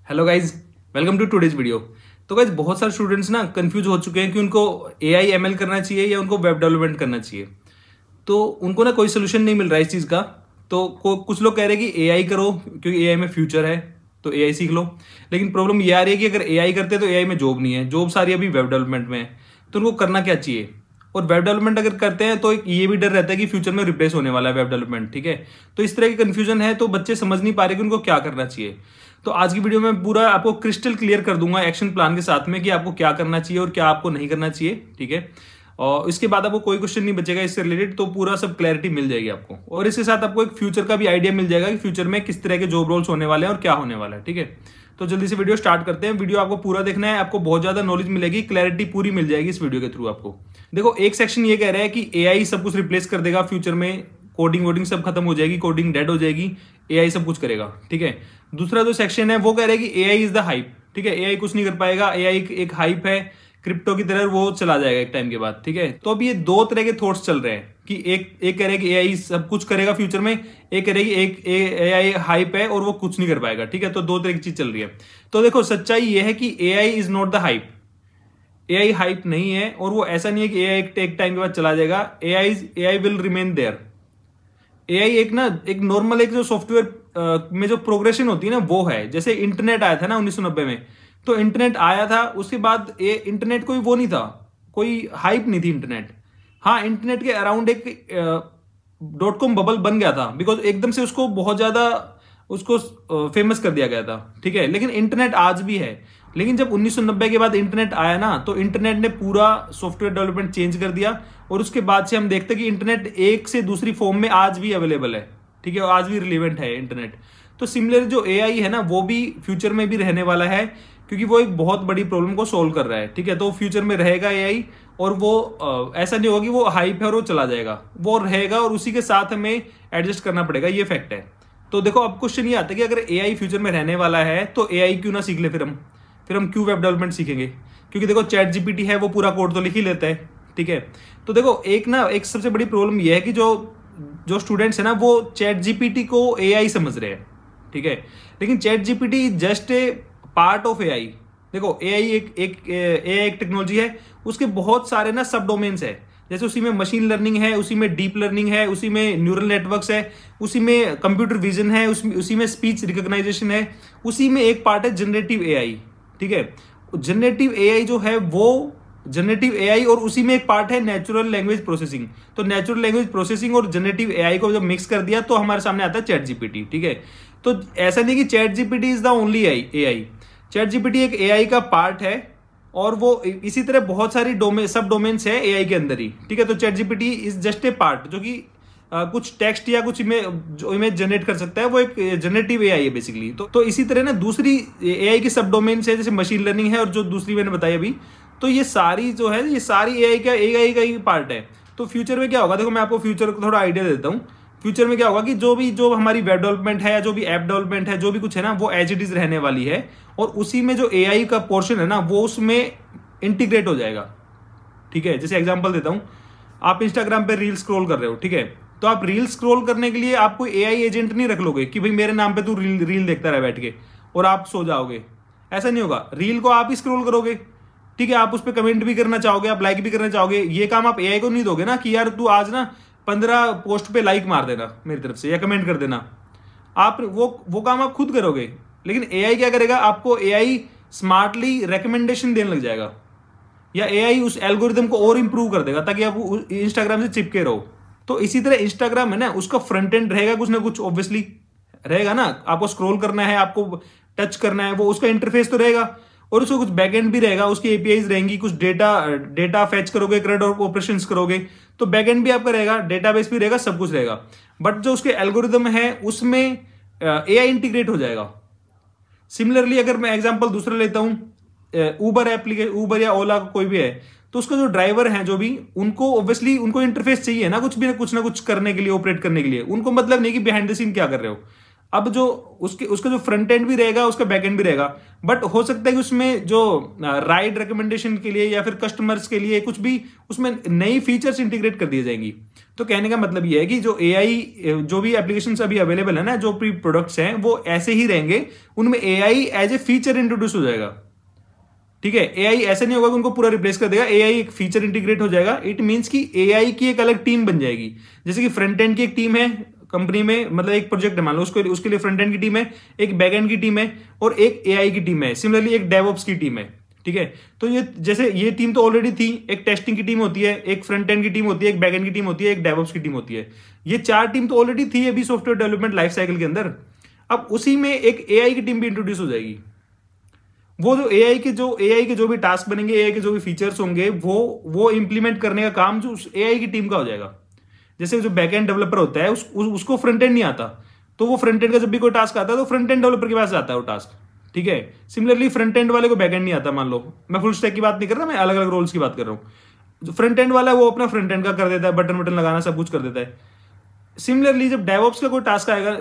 Hello guys, welcome to today's video. तो guys बहुत सारे स्टूडेंट्स ना कंफ्यूज हो चुके हैं कि उनको एआई एमएल करना चाहिए या उनको वेब डेवलपमेंट करना चाहिए। तो उनको ना कोई सोल्यूशन नहीं मिल रहा है इस चीज़ का। तो कुछ लोग कह रहे हैं कि एआई करो क्योंकि एआई में फ्यूचर है, तो एआई सीख लो। लेकिन प्रॉब्लम ये आ रही है कि अगर एआई करते तो एआई में जॉब नहीं है, जॉब सारी अभी वेब डेवलपमेंट में है। तो उनको करना क्या चाहिए? और वेब डेवलपमेंट अगर करते हैं तो एक ये भी डर रहता है कि फ्यूचर में रिप्लेस होने वाला है वेब डेवलपमेंट। ठीक है, तो इस तरह की कंफ्यूजन है, तो बच्चे समझ नहीं पा रहे कि उनको क्या करना चाहिए। तो आज की वीडियो में पूरा आपको क्रिस्टल क्लियर कर दूंगा एक्शन प्लान के साथ में कि आपको क्या करना चाहिए और क्या आपको नहीं करना चाहिए। ठीक है, और इसके बाद आपको कोई क्वेश्चन नहीं बचेगा इससे रिलेटेड, तो पूरा सब क्लैरिटी मिल जाएगी आपको। और इसके साथ आपको एक फ्यूचर का भी आइडिया मिल जाएगा कि फ्यूचर में किस तरह के जॉब रोल्स होने वाले हैं और क्या होने वाला है। ठीक है, तो जल्दी से वीडियो स्टार्ट करते हैं। वीडियो आपको पूरा देखना है, आपको बहुत ज्यादा नॉलेज मिलेगी, क्लैरिटी पूरी मिल जाएगी इस वीडियो के थ्रू आपको। देखो, एक सेक्शन ये कह रहा है कि एआई सब कुछ रिप्लेस कर देगा फ्यूचर में, कोडिंग वोडिंग सब खत्म हो जाएगी, कोडिंग डेड हो जाएगी, एआई सब कुछ करेगा। ठीक है, दूसरा जो सेक्शन है वो कह रहा है कि एआई इज द हाइप। ठीक है, एआई कुछ नहीं कर पाएगा, एआई एक हाइप है, क्रिप्टो की तरह वो चला जाएगा एक टाइम के बाद। ठीक है, तो अब ये दो तरह के थॉट्स चल रहे हैं कि एक कह रहे हैं कि एआई सब कुछ करेगा फ्यूचर में, एक कह रहे हैं कि एक एआई हाइप है और वो कुछ नहीं कर पाएगा। ठीक है, तो दो तरह की चीज चल रही है। तो देखो, सच्चाई ये है कि AI is not the hype. AI hype नहीं है, और वो ऐसा नहीं है कि एआई एक टाइम के बाद चला जाएगा। AI will remain there. AI एक नॉर्मल एक जो सॉफ्टवेयर में जो प्रोग्रेशन होती है ना, वो है। जैसे इंटरनेट आया था ना 1990 में, तो इंटरनेट आया था, उसके बाद इंटरनेट कोई वो नहीं था, कोई हाइप नहीं थी इंटरनेट। हाँ, इंटरनेट के अराउंड एक .com बबल बन गया था, बिकॉज एकदम से उसको बहुत ज्यादा उसको फेमस कर दिया गया था। ठीक है, लेकिन इंटरनेट आज भी है। लेकिन जब 1990 के बाद इंटरनेट आया ना, तो इंटरनेट ने पूरा सॉफ्टवेयर डेवलपमेंट चेंज कर दिया, और उसके बाद से हम देखते हैं कि इंटरनेट एक से दूसरी फॉर्म में आज भी अवेलेबल है। ठीक है, और आज भी रिलेवेंट है इंटरनेट। तो सिमिलर जो एआई है ना, वो भी फ्यूचर में भी रहने वाला है, क्योंकि वो एक बहुत बड़ी प्रॉब्लम को सोल्व कर रहा है। ठीक है, तो फ्यूचर में रहेगा एआई, और वो ऐसा नहीं होगा कि वो हाइप है और वो चला जाएगा, वो रहेगा, और उसी के साथ हमें एडजस्ट करना पड़ेगा, ये फैक्ट है। तो देखो, अब क्वेश्चन ये आता है कि अगर एआई फ्यूचर में रहने वाला है तो एआई क्यों ना सीख ले, फिर हम क्यों वेब डेवलपमेंट सीखेंगे? क्योंकि देखो, चैट जीपीटी है, वो पूरा कोड तो लिख ही लेता है। ठीक है, तो देखो, एक सबसे बड़ी प्रॉब्लम यह है कि जो स्टूडेंट्स है ना, वो चैट जीपीटी को एआई समझ रहे हैं। ठीक है, लेकिन chat GPT just a part of AI. देखो, एआई एक टेक्नोलॉजी है, उसके बहुत सारे ना सब डोमेन्स है। जैसे उसी में मशीन लर्निंग है, उसी में डीप लर्निंग है, उसी में न्यूरल नेटवर्क्स है, उसी में कंप्यूटर विजन है, उसी में स्पीच रिकॉग्नाइजेशन है, उसी में एक पार्ट है जनरेटिव एआई। ठीक है, जनरेटिव एआई जो है वो जनरेटिव एआई, और उसी में एक पार्ट है नेचुरल लैंग्वेज प्रोसेसिंग। तो नेचुरल लैंग्वेज प्रोसेसिंग और जनरेटिव एआई को जब मिक्स कर दिया तो हमारे सामने आता है चैट जीपीटी। ठीक है, तो ऐसा नहीं कि chat GPT is the only AI. Chat GPT एक एआई का पार्ट है, और वो इसी तरह बहुत सारी सब डोमेन्स है एआई के अंदर ही। ठीक है, तो chat GPT is just a part, जो कि कुछ टेक्स्ट या कुछ इमेज जनरेट कर सकता है, वो एक जनरेटिव एआई है बेसिकली। तो इसी तरह ना दूसरी एआई की सब डोमेन्स है, जैसे मशीन लर्निंग है, और जो दूसरी मैंने बताई अभी, तो ये सारी जो है, ये सारी एआई का ही पार्ट है। तो फ्यूचर में क्या होगा, देखो मैं आपको फ्यूचर को थोड़ा आइडिया देता हूँ। फ्यूचर में क्या होगा कि जो हमारी वेब डेवलपमेंट है, या जो भी ऐप डेवलपमेंट है, जो भी कुछ है ना, वो एज इट इज रहने वाली है, और उसी में जो एआई का पोर्शन है ना, वो उसमें इंटीग्रेट हो जाएगा। ठीक है, जैसे एग्जांपल देता हूं, आप इंस्टाग्राम पे रील स्क्रॉल कर रहे हो। ठीक है, तो आप रील स्क्रॉल करने के लिए आप कोई एआई एजेंट नहीं रख लोगे कि भाई मेरे नाम पे तू रील देखता रहे बैठ के और आप सो जाओगे। ऐसा नहीं होगा, रील को आप ही स्क्रॉल करोगे। ठीक है, आप उस पर कमेंट भी करना चाहोगे, आप लाइक भी करना चाहोगे। ये काम आप एआई को नहीं दोगे ना कि यार तू आज ना 15 पोस्ट पे लाइक मार देना मेरी तरफ से, या कमेंट कर देना। आप वो काम आप खुद करोगे। लेकिन एआई क्या करेगा, आपको एआई स्मार्टली रिकमेंडेशन देने लग जाएगा, या एआई उस एल्गोरिदम को और इंप्रूव कर देगा ताकि आप इंस्टाग्राम से चिपके रहो। तो इसी तरह इंस्टाग्राम है ना, उसका फ्रंट एंड रहेगा कुछ ना कुछ, ऑब्वियसली रहेगा ना। आपको स्क्रॉल करना है, आपको टच करना है, वो उसका इंटरफेस तो रहेगा, और उसका कुछ बैकएंड भी रहेगा, उसकी एपीआईज रहेंगी, कुछ डेटा फेच करोगे, क्रेड ऑपरेशंस करोगे, तो बैकएंड भी आपका रहेगा, डेटाबेस भी रहेगा, सब कुछ रहेगा। बट जो उसके एल्गोरिदम है उसमें एआई इंटीग्रेट हो जाएगा। सिमिलरली अगर मैं एग्जांपल दूसरा लेता हूं, ऊबर एप्लीकेशन, ऊबर या ओला कोई भी है, तो उसका जो ड्राइवर है, जो भी, उनको ऑब्वियसली उनको इंटरफेस चाहिए ना, कुछ ना कुछ करने के लिए, ऑपरेट करने के लिए। उनको मतलब नहीं कि बिहाइंड द सीन क्या कर रहे हो। अब जो उसका जो फ्रंट एंड भी रहेगा, उसका बैक एंड भी रहेगा, बट हो सकता है कि उसमें जो राइड रिकमेंडेशन के लिए या फिर कस्टमर्स के लिए कुछ भी उसमें नई फीचर्स इंटीग्रेट कर दी जाएंगी। तो कहने का मतलब ये है कि जो एआई, जो भी एप्लीकेशंस अभी अवेलेबल है ना, जो भी प्रोडक्ट्स हैं वो ऐसे ही रहेंगे, उनमें AI as a feature introduce हो जाएगा। ठीक है, एआई ऐसा नहीं होगा कि उनको पूरा रिप्लेस कर देगा, एआई एक फीचर इंटीग्रेट हो जाएगा। इट मींस कि एआई की एक अलग टीम बन जाएगी। जैसे कि फ्रंट एंड की एक टीम है कंपनी में, मतलब एक प्रोजेक्ट है मान लो, उसके लिए फ्रंट एंड की टीम है, एक बैक एंड की टीम है और एक एआई की टीम है, सिमिलरली एक डेवऑप्स की टीम है। ठीक है, तो ये जैसे ये टीम तो ऑलरेडी थी, एक टेस्टिंग की टीम होती है, एक फ्रंट एंड की टीम होती है, एक बैक एंड की टीम होती है, एक डेवऑप्स की टीम होती है। ये 4 टीम तो ऑलरेडी थी अभी सॉफ्टवेयर डेवलपमेंट लाइफ साइकिल के अंदर। अब उसी में एक एआई की टीम भी इंट्रोड्यूस हो जाएगी। वो जो एआई के जो भी टास्क बनेंगे, एआई के जो भी फीचर्स होंगे, वो इंप्लीमेंट करने का काम जो उस एआई की टीम का हो जाएगा। जैसे जो बैक एंड डेवलपर होता है उसको फ्रंट एंड नहीं आता, तो वो फ्रंट एंड का जब भी कोई टास्क आता है तो फ्रंट एंड डेवलपर के पास आता है वो टास्क। ठीक है, सिमिलरली फ्रंट एंड वाले को बैक एंड नहीं आता, मान लो मैं फुल स्टैक की बात नहीं कर रहा, मैं अलग अलग रोल्स की बात कर रहा हूँ। जो फ्रंट एंड वाला है वो अपना फ्रंट एंड का कर देता है, बटन लगाना सब कुछ कर देता है। सिमिलरली जब डेवऑप्स का कोई टास्क आएगा,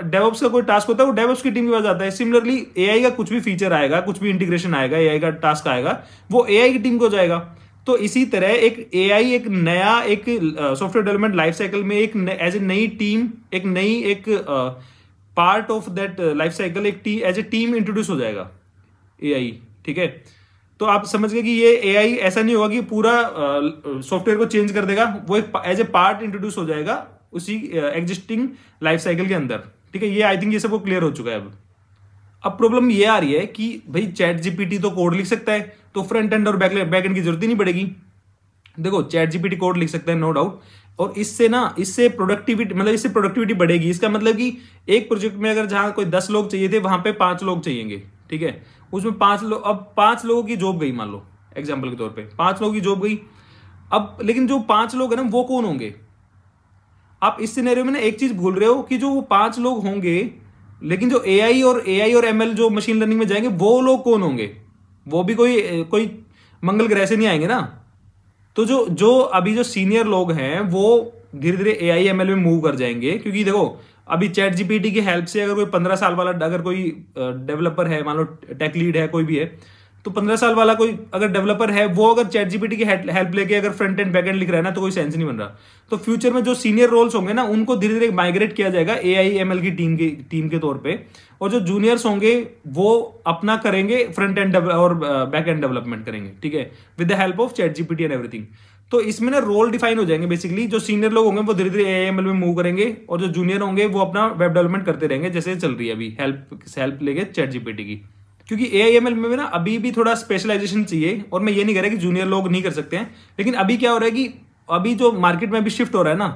डेवऑप्स का कोई टास्क होता है वो डेवऑप्स की टीम के पास आता है। सिमिलरली एआई का कुछ भी फीचर आएगा, कुछ भी इंटीग्रेशन आएगा, एआई का टास्क आएगा, वो एआई की टीम को जाएगा। तो इसी तरह एक एआई एक नया एक सॉफ्टवेयर डेवलपमेंट लाइफ साइकिल में एक एज ए नई टीम, एक part of that life cycle as a team introduce हो जाएगा एआई। ठीक है, तो आप समझ गए कि ये एआई ऐसा नहीं होगा कि पूरा सॉफ्टवेयर को चेंज कर देगा, वो एक एज ए पार्ट इंट्रोड्यूस हो जाएगा उसी एग्जिस्टिंग लाइफ साइकिल के अंदर। ठीक है, ये आई थिंक ये सबको क्लियर हो चुका है। अब प्रॉब्लम ये आ रही है कि भाई चैट जीपीटी तो कोड लिख सकता है, तो फ्रंट एंड और बैक एंड की जरूरत ही नहीं पड़ेगी। देखो चैट जीपीटी कोड लिख सकता है, नो डाउट, और इससे प्रोडक्टिविटी बढ़ेगी। इसका मतलब कि एक प्रोजेक्ट में अगर जहां कोई 10 लोग चाहिए थे वहां पे 5 लोग चाहिएंगे। ठीक है, उसमें 5 लोग, अब 5 लोगों की जॉब गई, मान लो एग्जाम्पल के तौर पर 5 लोगों की जॉब गई। अब लेकिन जो 5 लोग है ना वो कौन होंगे? आप इस सिनेरियो में ना एक चीज भूल रहे हो कि जो वो 5 लोग होंगे, लेकिन जो एआई और एमएल जो मशीन लर्निंग में जाएंगे वो लोग कौन होंगे? वो भी कोई मंगल ग्रह से नहीं आएंगे ना। तो जो अभी जो सीनियर लोग हैं वो धीरे धीरे एआई एमएल में मूव कर जाएंगे, क्योंकि देखो अभी चैट जीपीटी की हेल्प से अगर कोई 15 साल वाला अगर कोई डेवलपर है, मान लो टेक लीड है कोई भी है, तो 15 साल वाला कोई अगर डेवलपर है वो अगर चैट जीपीटी की हेल्प लेके अगर फ्रंट एंड बैक एंड लिख रहा है ना, तो कोई सेंस नहीं बन रहा। तो फ्यूचर में जो सीनियर रोल्स होंगे ना उनको धीरे धीरे माइग्रेट किया जाएगा एआई एमएल की टीम के तौर पे, और जो जूनियर्स होंगे वो अपना करेंगे फ्रंट एंड और बैक एंड डेवलपमेंट करेंगे। ठीक है, with the help of chat GPT and everything. तो इसमें ना रोल डिफाइन हो जाएंगे बेसिकली। जो सीनियर लोग होंगे वो धीरे धीरे एआई एमएल में मूव करेंगे, और जो जूनियर होंगे वो अपना वेब डेवलपमेंट करते रहेंगे, जैसे चल रही है अभी हेल्प लेके चैट जीपीटी की। क्योंकि एआईएमएल में ना अभी भी थोड़ा स्पेशलाइजेशन चाहिए, और मैं ये नहीं कह रहा कि जूनियर लोग नहीं कर सकते हैं, लेकिन अभी क्या हो रहा है कि अभी जो मार्केट में अभी शिफ्ट हो रहा है ना,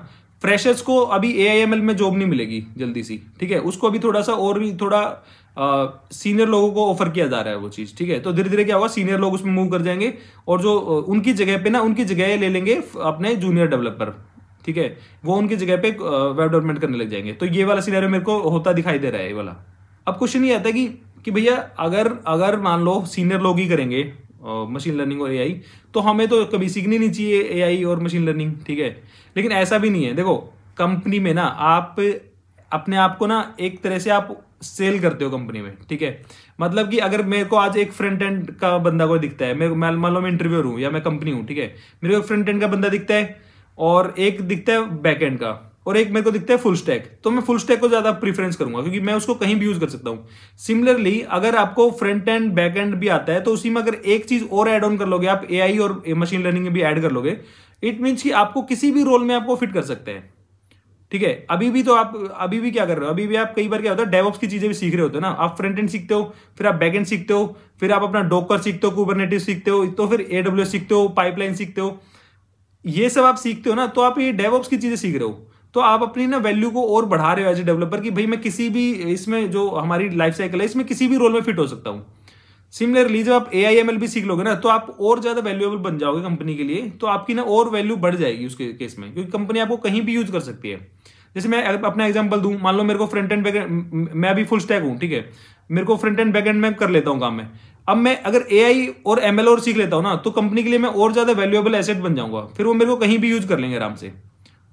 फ्रेशर्स को अभी एआईएमएल में जॉब नहीं मिलेगी जल्दी सी। ठीक है, उसको अभी थोड़ा सा और भी थोड़ा सीनियर लोगों को ऑफर किया जा रहा है वो चीज। ठीक है, तो धीरे धीरे क्या होगा, सीनियर लोग उसमें मूव कर जाएंगे, और जो उनकी जगह पे ना उनकी जगह ले लेंगे अपने जूनियर डेवलपर। ठीक है, वो उनकी जगह पे वेब डेवलपमेंट करने लग जाएंगे। तो ये वाला सिनेरियो मेरे को होता दिखाई दे रहा है ये वाला। अब क्वेश्चन ये आता है कि भैया अगर मान लो सीनियर लोग ही करेंगे मशीन लर्निंग और एआई, तो हमें तो कभी सीखनी नहीं चाहिए एआई और मशीन लर्निंग। ठीक है, लेकिन ऐसा भी नहीं है। देखो कंपनी में ना आप अपने आप को ना एक तरह से आप सेल करते हो कंपनी में। ठीक है, मतलब कि अगर मेरे को आज एक फ्रंट एंड का बंदा कोई दिखता है, मेरे मान लो मैं इंटरव्यूअर हूं या मैं कंपनी हूं, ठीक है, मेरे को फ्रंट एंड का बंदा दिखता है और एक दिखता है बैक एंड का, और एक मेरे को दिखता है फुल स्टैक, तो मैं फुल स्टैक को ज्यादा प्रीफरेंस करूंगा क्योंकि मैं उसको कहीं भी यूज कर सकता हूं। सिमिलरली अगर आपको फ्रंट एंड बैक एंड भी आता है तो उसी में अगर एक चीज और ऐड ऑन कर लोगे, आप एआई और मशीन लर्निंग में भी ऐड कर लोगे, इट मीन्स कि आपको किसी भी रोल में आपको फिट कर सकते हैं। ठीक है, अभी भी क्या कर रहे हो, अभी भी आप कई बार क्या होता है डेवऑप्स की चीजें भी सीख रहे होते हो ना, आप फ्रंट एंड सीखते हो, फिर आप बैक एंड सीखते हो, फिर आप अपना डॉकर सीखते हो, कुबरनेटिस सीखते हो, तो फिर एडब्ल्यूएस सीखते हो, पाइपलाइन सीखते हो, ये सब आप सीखते हो ना, तो आप ये डेवऑप्स की चीजें सीख रहे हो, तो आप अपनी ना वैल्यू को और बढ़ा रहे हो एज ए डेवलपर कि भाई मैं किसी भी इसमें जो हमारी लाइफ साइकिल है इसमें किसी भी रोल में फिट हो सकता हूं। सिमिलरली जब आप एआईएमएल भी सीख लोगे ना तो आप और ज्यादा वैल्यूएबल बन जाओगे कंपनी के लिए, तो आपकी ना और वैल्यू बढ़ जाएगी उसके केस में, क्योंकि कंपनी आपको कहीं भी यूज कर सकती है। जैसे मैं अपना एग्जांपल दूं, मान लो मेरे को फ्रंट एंड बैक एंड, मैं अभी फुल स्टैक हूं, ठीक है, मेरे को फ्रंट एंड बैक एंड में कर लेता हूं काम में, अब मैं अगर एआई और एमएल और सीख लेता हूं ना तो कंपनी के लिए मैं और ज्यादा वैल्यूएबल एसेट बन जाऊंगा, फिर वो मेरे को कहीं भी यूज कर लेंगे आराम से।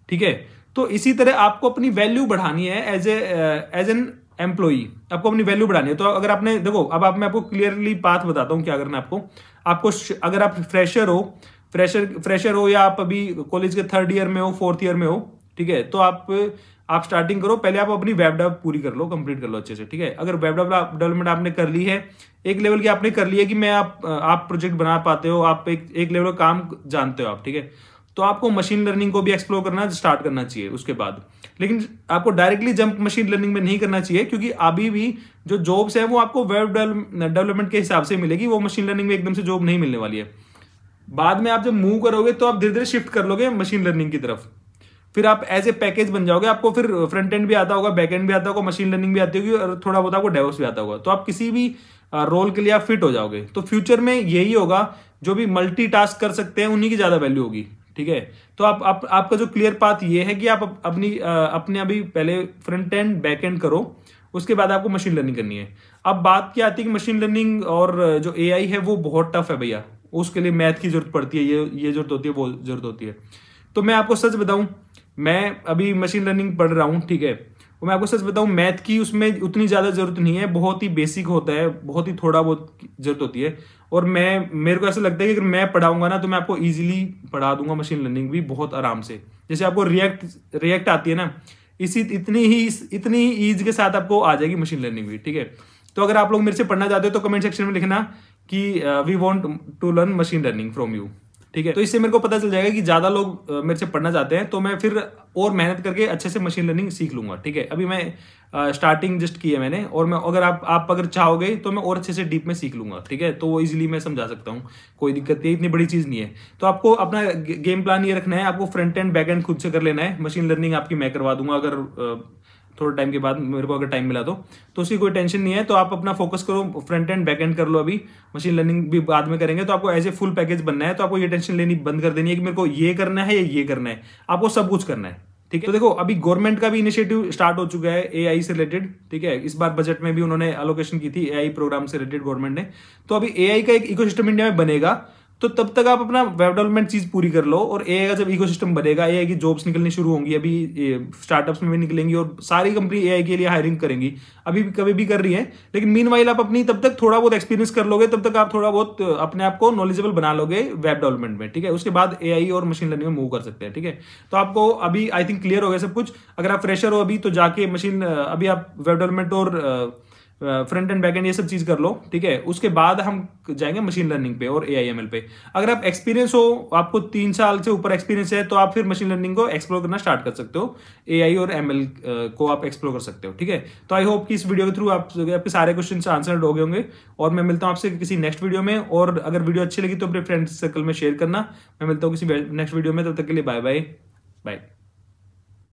ठीक है, तो इसी तरह आपको अपनी वैल्यू बढ़ानी है एज एन एम्प्लॉई, आपको अपनी वैल्यू बढ़ानी है। तो अगर आपने देखो, अब मैं आपको क्लियरली पाथ बताता हूं क्या करना है आपको अगर आप फ्रेशर हो फ्रेशर हो या आप अभी कॉलेज के 3rd ईयर में हो, 4th ईयर में हो, ठीक है, तो आप स्टार्टिंग करो, पहले आप अपनी वेब डेव पूरी कर लो, कंप्लीट कर लो अच्छे से, ठीक है। अगर वेब डेवलपमेंट आपने कर ली है, एक लेवल की आपने कर ली है कि मैं आप प्रोजेक्ट बना पाते हो, आप एक लेवल का काम जानते हो आप, ठीक है, तो आपको मशीन लर्निंग को भी एक्सप्लोर करना स्टार्ट करना चाहिए उसके बाद। लेकिन आपको डायरेक्टली जंप मशीन लर्निंग में नहीं करना चाहिए, क्योंकि अभी भी जो जॉब्स है वो आपको वेब डेवलपमेंट के हिसाब से मिलेगी, वो मशीन लर्निंग में एकदम से जॉब नहीं मिलने वाली है। बाद में आप जब मूव करोगे तो आप धीरे धीरे शिफ्ट कर लोगे मशीन लर्निंग की तरफ, फिर आप एज ए पैकेज बन जाओगे, आपको फिर फ्रंट एंड भी आता होगा, बैक एंड भी आता होगा, मशीन लर्निंग भी आती होगी, और थोड़ा बहुत आपको डेवॉप्स भी आता होगा, तो आप किसी भी रोल के लिए आप फिट हो जाओगे। तो फ्यूचर में यही होगा, जो भी मल्टीटास्क कर सकते हैं उन्हीं की ज्यादा वैल्यू होगी, ठीक है। तो आपका जो क्लियर पाथ ये है कि आप अपने अभी पहले फ्रंट एंड बैक एंड करो, उसके बाद आपको मशीन लर्निंग करनी है। अब बात क्या आती है कि मशीन लर्निंग और जो एआई है वो बहुत टफ है भैया, उसके लिए मैथ की जरूरत पड़ती है, ये जरूरत होती है, वो जरूरत होती है। तो मैं आपको सच बताऊं, मैं अभी मशीन लर्निंग पढ़ रहा हूं, ठीक है, मैं आपको सच बताऊं मैथ की उसमें उतनी ज्यादा जरूरत नहीं है, बहुत ही बेसिक होता है, बहुत ही थोड़ा बहुत जरूरत होती है। और मेरे को ऐसा लगता है कि अगर मैं पढ़ाऊंगा ना तो मैं आपको इजीली पढ़ा दूंगा मशीन लर्निंग भी बहुत आराम से। जैसे आपको रिएक्ट आती है ना, इतनी ही ईज के साथ आपको आ जाएगी मशीन लर्निंग भी, ठीक है। तो अगर आप लोग मेरे से पढ़ना चाहते हो तो कमेंट सेक्शन में लिखना कि we want to learn machine learning from you, ठीक है। तो इससे मेरे को पता चल जाएगा कि ज्यादा लोग मेरे से पढ़ना चाहते हैं, तो मैं फिर और मेहनत करके अच्छे से मशीन लर्निंग सीख लूंगा, ठीक है। अभी मैं स्टार्टिंग जस्ट की है मैंने, और मैं अगर आप अगर चाहोगे तो मैं और अच्छे से डीप में सीख लूंगा, ठीक है। तो वो इजीली मैं समझा सकता हूँ, कोई दिक्कत नहीं, इतनी बड़ी चीज नहीं है। तो आपको अपना गेम प्लान ये रखना है, आपको फ्रंट एंड बैक एंड खुद से कर लेना है। मशीन लर्निंग आपकी मैं करवा दूंगा, अगर थोड़ा टाइम के बाद मेरे को अगर टाइम मिला तो उसकी कोई टेंशन नहीं है। तो आप अपना फोकस करो, फ्रंट एंड बैक एंड कर लो, अभी मशीन लर्निंग भी बाद में करेंगे। तो आपको एज ए फुल पैकेज बनना है, तो आपको ये टेंशन लेनी बंद कर देनी है कि मेरे को ये करना है या ये करना है, आपको सब कुछ करना है, ठीक है। तो देखो अभी गवर्नमेंट का भी इनिशिएटिव स्टार्ट हो चुका है एआई से रिलेटेड, ठीक है। इस बार बजट में भी उन्होंने एलोकेशन की थी एआई प्रोग्राम से रिलेटेड गवर्नमेंट ने। तो अभी एआई का एक इकोसिस्टम इंडिया में बनेगा, तो तब तक आप अपना वेब डेवलपमेंट चीज पूरी कर लो, और एआई का जब इकोसिस्टम बनेगा, एआई की जॉब्स निकलनी शुरू होंगी, अभी स्टार्टअप्स में भी निकलेंगी, और सारी कंपनी एआई के लिए हायरिंग करेंगी, अभी भी कभी भी कर रही है। लेकिन मीनवाइल आप अपनी तब तक थोड़ा बहुत एक्सपीरियंस कर लोगे, तब तक आप थोड़ा बहुत अपने आप को नॉलेजेबल बना लोगे वेब डेवलपमेंट में, ठीक है। उसके बाद एआई और मशीन लर्निंग में मूव कर सकते हैं, ठीक है। तो आपको अभी आई थिंक क्लियर हो गया सब कुछ। अगर आप फ्रेशर हो अभी, तो जाके अभी आप वेब डेवलपमेंट और फ्रंट एंड बैक एंड ये सब चीज कर लो, ठीक है। उसके बाद हम जाएंगे मशीन लर्निंग पे और एआई एमएल पे। अगर आप एक्सपीरियंस हो, आपको 3 साल से ऊपर एक्सपीरियंस है, तो आप फिर मशीन लर्निंग को एक्सप्लोर करना स्टार्ट कर सकते हो, एआई और एमएल को आप एक्सप्लोर कर सकते हो, ठीक है। तो आई होप कि इस वीडियो के थ्रू आपके सारे क्वेश्चन आंसर हो गए होंगे, और मैं मिलता हूं आपसे किसी नेक्स्ट वीडियो में। और अगर वीडियो अच्छी लगी तो अपने फ्रेंड्स सर्कल में शेयर करना। मैं मिलता हूँ किसी नेक्स्ट वीडियो में, तब तक के लिए बाय बाय बाय।